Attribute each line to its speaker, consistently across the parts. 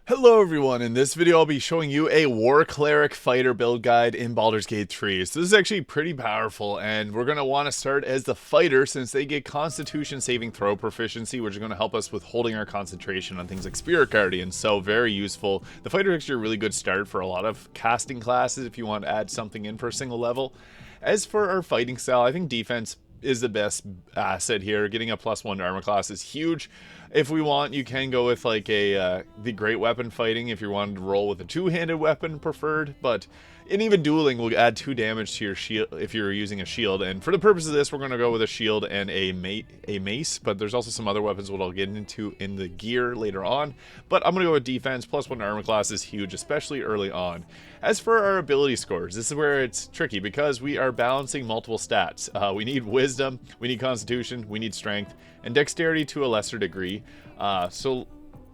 Speaker 1: Hello everyone, in this video I'll be showing you a War Cleric fighter build guide in Baldur's Gate 3. So this is actually pretty powerful, and we're going to want to start as the fighter since they get Constitution saving throw proficiency, which is going to help us with holding our concentration on things like Spirit Guardian, so very useful. The fighter is actually a really good start for a lot of casting classes if you want to add something in for a single level. As for our fighting style, I think defense is the best asset here. Getting a +1 to armor class is huge. If we want, you can go with like the great weapon fighting if you wanted to roll with a two-handed weapon preferred, but in even dueling will add 2 damage to your shield if you're using a shield. And for the purpose of this, we're going to go with a shield and a mace, but there's also some other weapons what I'll get into in the gear later on. But I'm going to go with defense. +1 to armor class is huge, especially early on. As for our ability scores, this is where it's tricky because we are balancing multiple stats. We need wisdom, we need constitution, we need strength, and dexterity to a lesser degree. So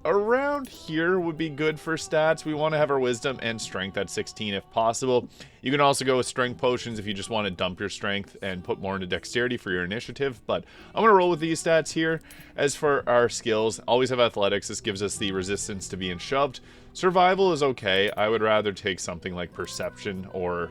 Speaker 1: around here would be good for stats. We want to have our wisdom and strength at 16 if possible. You can also go with strength potions if you just want to dump your strength and put more into dexterity for your initiative, but I'm going to roll with these stats here. As for our skills, always have athletics. This gives us the resistance to being shoved. Survival is okay. I would rather take something like perception or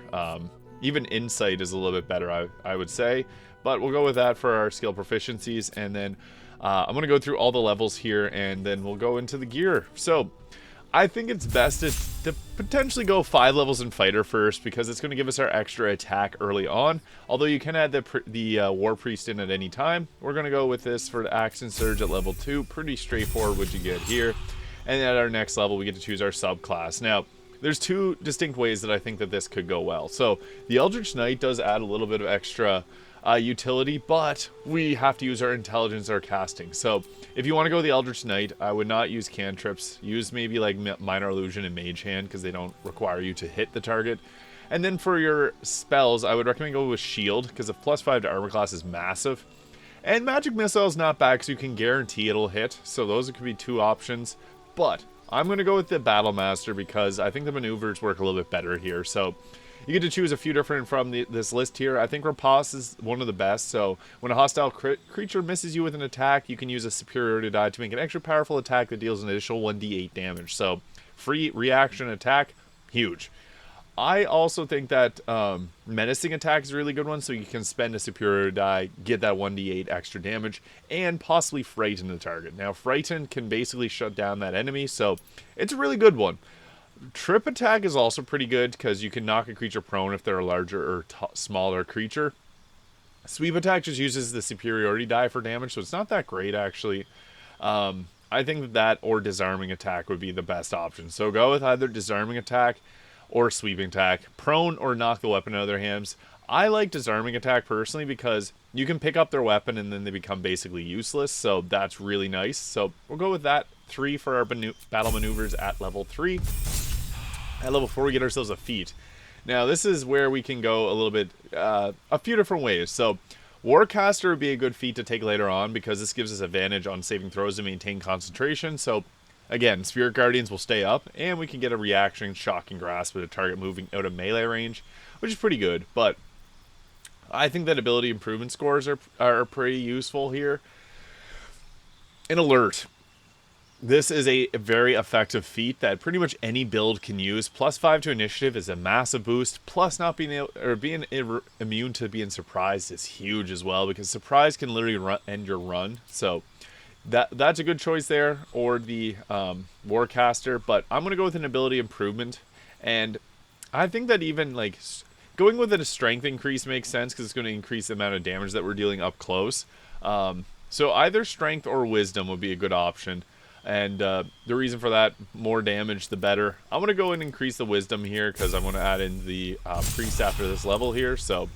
Speaker 1: even insight is a little bit better, I would say, but we'll go with that for our skill proficiencies. And then I'm going to go through all the levels here, and then we'll go into the gear. So I think it's best to potentially go 5 levels in fighter first, because it's going to give us our extra attack early on. Although you can add the war priest in at any time. We're going to go with this for the axe and surge at level 2. Pretty straightforward what you get here. And at our next level, we get to choose our subclass. Now, there's 2 distinct ways that I think that this could go well. So the Eldritch Knight does add a little bit of extra utility, but we have to use our intelligence or casting. So if you want to go the Eldritch Knight, I would not use cantrips. Use maybe like Minor Illusion and Mage Hand, because they don't require you to hit the target. And then for your spells, I would recommend go with Shield, because a +5 to armor class is massive. And Magic Missile is not bad, because you can guarantee it'll hit. So those could be 2 options. But I'm going to go with the Battle Master, because I think the maneuvers work a little bit better here. So you get to choose a few different from this list here. I think Riposte is one of the best. So when a hostile creature misses you with an attack, you can use a superiority die to make an extra powerful attack that deals an additional 1d8 damage. So free reaction attack, huge. I also think that menacing attack is a really good one, so you can spend a superiority die, get that 1d8 extra damage, and possibly frighten the target. Now, frighten can basically shut down that enemy, so it's a really good one. Trip attack is also pretty good, because you can knock a creature prone if they're a larger or smaller creature. Sweep attack just uses the superiority die for damage, so it's not that great, actually. I think that or disarming attack would be the best option. So go with either disarming attack or sweeping attack, prone or knock the weapon out of their hands. I like disarming attack personally, because you can pick up their weapon and then they become basically useless, so that's really nice. So we'll go with that. 3 for our battle maneuvers at level 3. At level 4 we get ourselves a feat. Now this is where we can go a little bit, a few different ways. So Warcaster would be a good feat to take later on, because this gives us advantage on saving throws to maintain concentration. So again, Spirit Guardians will stay up, and we can get a reaction, Shocking Grasp with a target moving out of melee range, which is pretty good. But I think that ability improvement scores are pretty useful here. An Alert. This is a very effective feat that pretty much any build can use. +5 to initiative is a massive boost. Plus, not being able, or being immune to being surprised is huge as well, because surprise can literally end your run. So that's a good choice there, or the Warcaster. But I'm gonna go with an ability improvement, and I think that even like going with a strength increase makes sense, because it's going to increase the amount of damage that we're dealing up close. So either strength or wisdom would be a good option. And the reason for that, more damage the better. I'm going to go and increase the wisdom here, because I'm going to add in the priest after this level here. So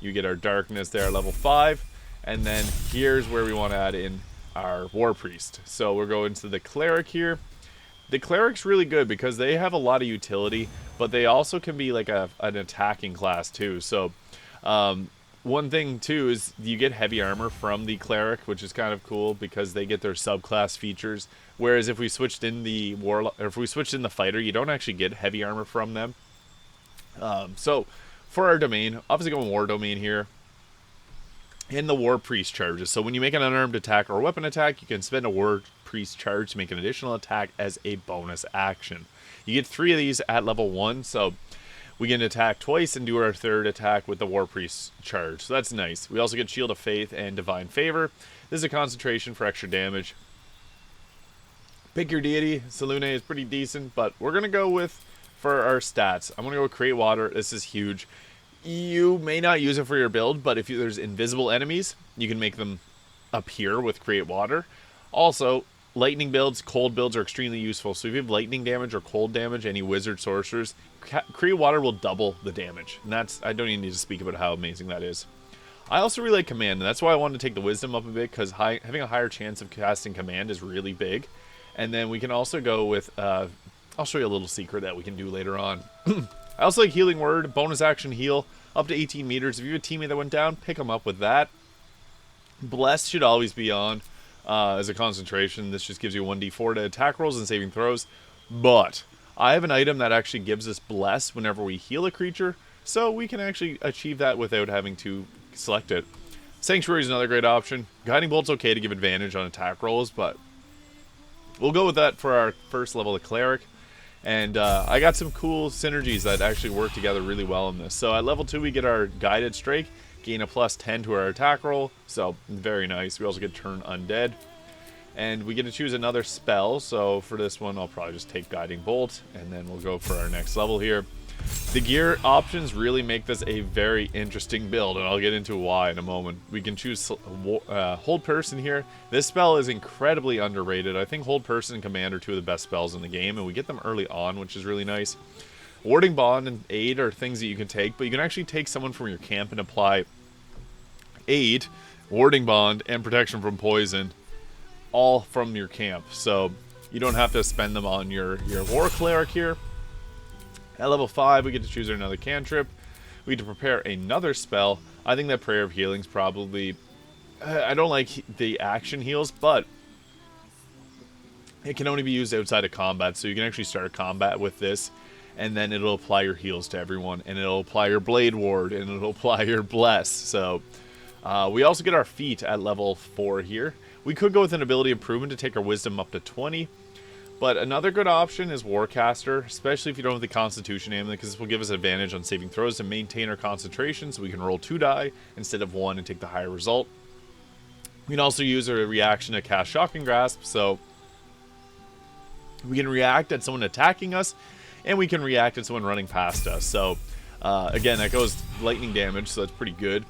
Speaker 1: you get our darkness there at level 5. And then here's where we want to add in our war priest. So we're going to the cleric here. The cleric's really good, because they have a lot of utility, but they also can be like an attacking class too. So one thing too is you get heavy armor from the cleric, which is kind of cool, because they get their subclass features. Whereas if we switched in the fighter, you don't actually get heavy armor from them. So for our domain, obviously going war domain here. In the war priest charges. So when you make an unarmed attack or a weapon attack, you can spend a war Priest charge to make an additional attack as a bonus action. You get 3 of these at level 1, so we can attack twice and do our 3rd attack with the War Priest charge. So that's nice. We also get Shield of Faith and Divine Favor. This is a concentration for extra damage. Pick your deity. Selune is pretty decent, but we're going to go with, for our stats, I'm going to go with Create Water. This is huge. You may not use it for your build, but if there's invisible enemies, you can make them appear with Create Water. Also, lightning builds, cold builds are extremely useful. So if you have lightning damage or cold damage, any wizard sorcerers, Create Water will double the damage. And that's, I don't even need to speak about how amazing that is. I also really like Command, and that's why I wanted to take the Wisdom up a bit, because having a higher chance of casting Command is really big. And then we can also go with, I'll show you a little secret that we can do later on. I also like Healing Word, bonus action heal, up to 18 meters. If you have a teammate that went down, pick them up with that. Bless should always be on as a concentration. This just gives you 1d4 to attack rolls and saving throws. But I have an item that actually gives us Bless whenever we heal a creature, so we can actually achieve that without having to select it. Sanctuary is another great option. Guiding Bolt's okay to give advantage on attack rolls, but we'll go with that for our first level of Cleric. And I got some cool synergies that actually work together really well in this. So at level 2 we get our Guided Strike, gain a +10 to our attack roll, so very nice. We also get Turn Undead. And we get to choose another spell, so for this one I'll probably just take Guiding Bolt, and then we'll go for our next level here. The gear options really make this a very interesting build, and I'll get into why in a moment. We can choose Hold Person here. This spell is incredibly underrated. I think Hold Person and Command are 2 of the best spells in the game, and we get them early on, which is really nice. Warding Bond and Aid are things that you can take, but you can actually take someone from your camp and apply Aid, Warding Bond, and Protection from Poison all from your camp. So you don't have to spend them on your War Cleric here. At level 5, we get to choose another cantrip. We get to prepare another spell. I think that Prayer of Healing's probably... I don't like the action heals, but it can only be used outside of combat, so you can actually start combat with this, and then it'll apply your heals to everyone, and it'll apply your Blade Ward, and it'll apply your Bless. So we also get our feat at level 4 here. We could go with an ability improvement to take our Wisdom up to 20. But another good option is Warcaster, especially if you don't have the Constitution amulet, because this will give us advantage on saving throws to maintain our concentration, so we can roll 2 die instead of 1 and take the higher result. We can also use a reaction to cast Shocking Grasp, so we can react at someone attacking us, and we can react at someone running past us. So, again, that goes lightning damage, so that's pretty good.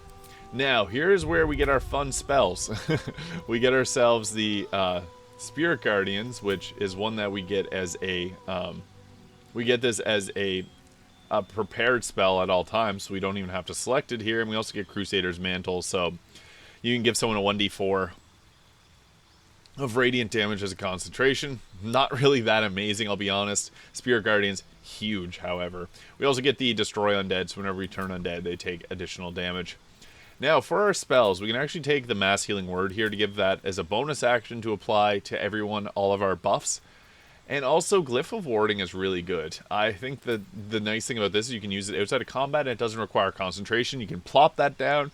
Speaker 1: Now, here's where we get our fun spells. We get ourselves the... Spirit Guardians, which is one that we get as a we get this as a prepared spell at all times, so we don't even have to select it here. And we also get Crusader's Mantle, so you can give someone a 1d4 of radiant damage as a concentration. Not really that amazing, I'll be honest. Spirit Guardians, huge, however. We also get the Destroy Undead, so whenever we turn undead, they take additional damage. Now, for our spells, we can actually take the Mass Healing Word here to give that as a bonus action to apply to everyone all of our buffs. And also, Glyph of Warding is really good. I think that the nice thing about this is you can use it outside of combat, and it doesn't require concentration. You can plop that down,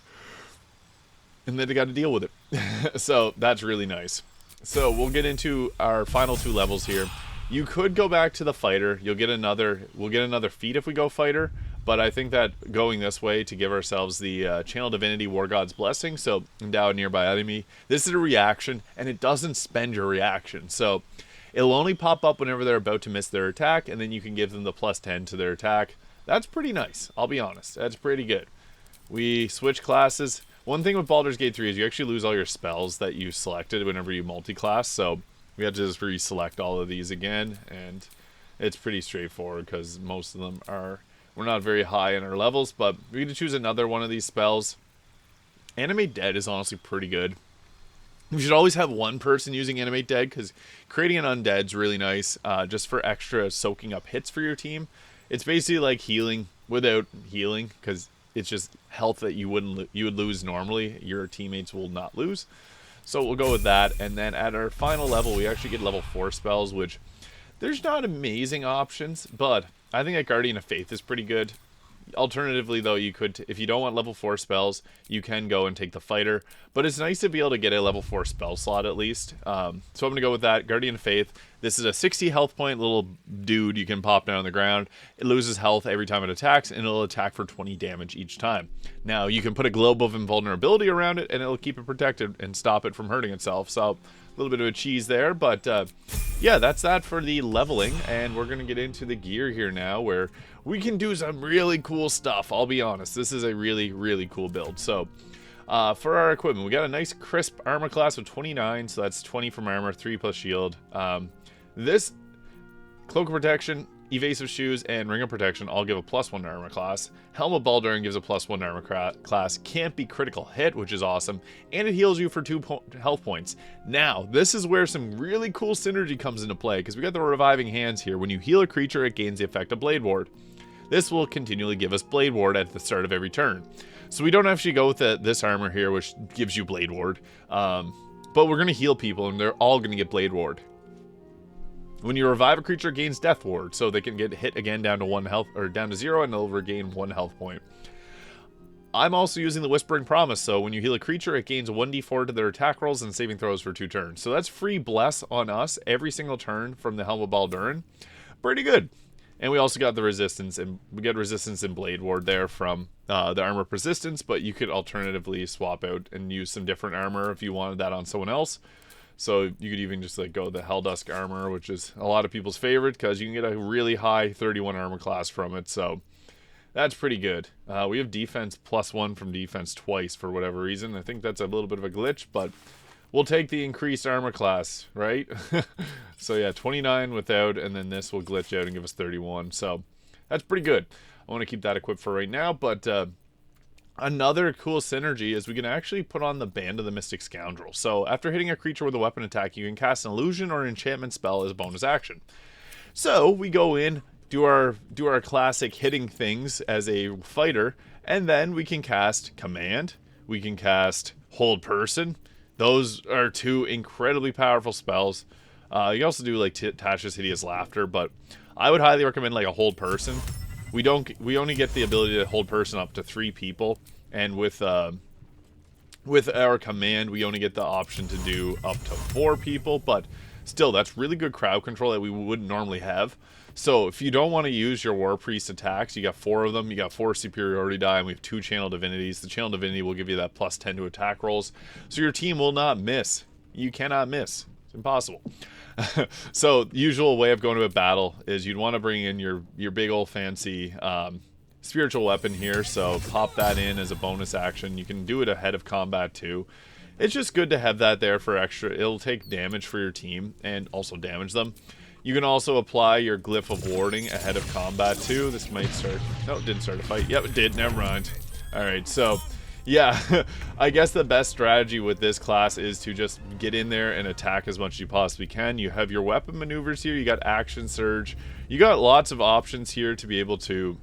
Speaker 1: and then you got to deal with it. So, that's really nice. So, we'll get into our final 2 levels here. You could go back to the Fighter. We'll get another feat if we go Fighter. But I think that going this way to give ourselves the Channel Divinity War God's Blessing, so endow a nearby enemy. This is a reaction, and it doesn't spend your reaction. So it'll only pop up whenever they're about to miss their attack, and then you can give them the +10 to their attack. That's pretty nice, I'll be honest. That's pretty good. We switch classes. One thing with Baldur's Gate 3 is you actually lose all your spells that you selected whenever you multi-class, so we have to just reselect all of these again, and it's pretty straightforward because most of them are... We're not very high in our levels, but we get to choose another one of these spells. Animate Dead is honestly pretty good. You should always have one person using Animate Dead, because creating an undead is really nice, just for extra soaking up hits for your team. It's basically like healing without healing, because it's just health that you would lose normally. Your teammates will not lose. So we'll go with that, and then at our final level, we actually get level 4 spells, which there's not amazing options, but I think that Guardian of Faith is pretty good. Alternatively, though, you could, if you don't want level 4 spells, you can go and take the fighter. But it's nice to be able to get a level 4 spell slot at least. So I'm going to go with that. Guardian of Faith. This is a 60 health point little dude you can pop down on the ground. It loses health every time it attacks, and it'll attack for 20 damage each time. Now, you can put a globe of invulnerability around it, and it'll keep it protected and stop it from hurting itself. So, a little bit of a cheese there, but yeah, that's that for the leveling, and we're going to get into the gear here now, where we can do some really cool stuff. I'll be honest, this is a really, really cool build. So, for our equipment, we got a nice crisp armor class of 29, so that's 20 from armor, 3 plus shield. This cloak of protection, evasive shoes, and ring of protection all give a +1 to armor class. Helm of Baldur gives a +1 to armor class. Can't be critical hit, which is awesome, and it heals you for 2 health points. Now, this is where some really cool synergy comes into play, because we got the reviving hands here. When you heal a creature, it gains the effect of Blade Ward. This will continually give us Blade Ward at the start of every turn. So we don't actually go with this armor here, which gives you Blade Ward, but we're going to heal people, and they're all going to get Blade Ward. When you revive a creature, it gains Death Ward, so they can get hit again down to 1 health, or down to 0, and they'll regain 1 health point. I'm also using the Whispering Promise, so when you heal a creature, it gains 1d4 to their attack rolls and saving throws for 2 turns. So that's free Bless on us every single turn from the Helm of Baldur. Pretty good. And we also got the resistance, and we get resistance in Blade Ward there from the armor persistence, but you could alternatively swap out and use some different armor if you wanted that on someone else. So you could even just like go the Helldusk armor, which is a lot of people's favorite because you can get a really high 31 armor class from it. So that's pretty good. We have defense +1 from defense twice for whatever reason. I think that's a little bit of a glitch, but we'll take the increased armor class, right? So yeah, 29 without, and then this will glitch out and give us 31. So that's pretty good. I want to keep that equipped for right now, but another cool synergy is we can actually put on the Band of the Mystic Scoundrel. So after hitting a creature with a weapon attack, you can cast an illusion or enchantment spell as a bonus action. So we go in, do our classic hitting things as a fighter, and then we can cast Command, we can cast Hold Person. Those are 2 incredibly powerful spells. You can also do like Tasha's Hideous Laughter, but I would highly recommend like a Hold Person. We only get the ability to hold person up to 3 people, and with our command, we only get the option to do up to 4 people. But still, that's really good crowd control that we wouldn't normally have. So if you don't want to use your War Priest attacks, you got 4 of them. You got 4 superiority die, and we have 2 Channel Divinities. The Channel Divinity will give you that +10 to attack rolls, so your team will not miss. You cannot miss. It's impossible. So usual way of going to a battle is you'd want to bring in your big old fancy spiritual weapon here, so pop that in as a bonus action. You can do it ahead of combat too. It's just good to have that there for extra. It'll take damage for your team and also damage them. You can also apply your Glyph of Warding ahead of combat too. This might start, no, it didn't start a fight. Yep, it did, never mind. Alright, so yeah, I guess the best strategy with this class is to just get in there and attack as much as you possibly can. You have your weapon maneuvers here, you got Action Surge, you got lots of options here to be able to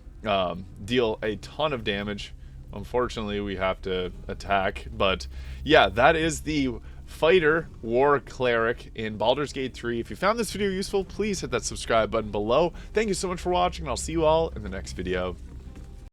Speaker 1: deal a ton of damage. Unfortunately, we have to attack, but yeah, that is the Fighter War Cleric in Baldur's Gate 3. If you found this video useful, please hit that subscribe button below. Thank you so much for watching, and I'll see you all in the next video.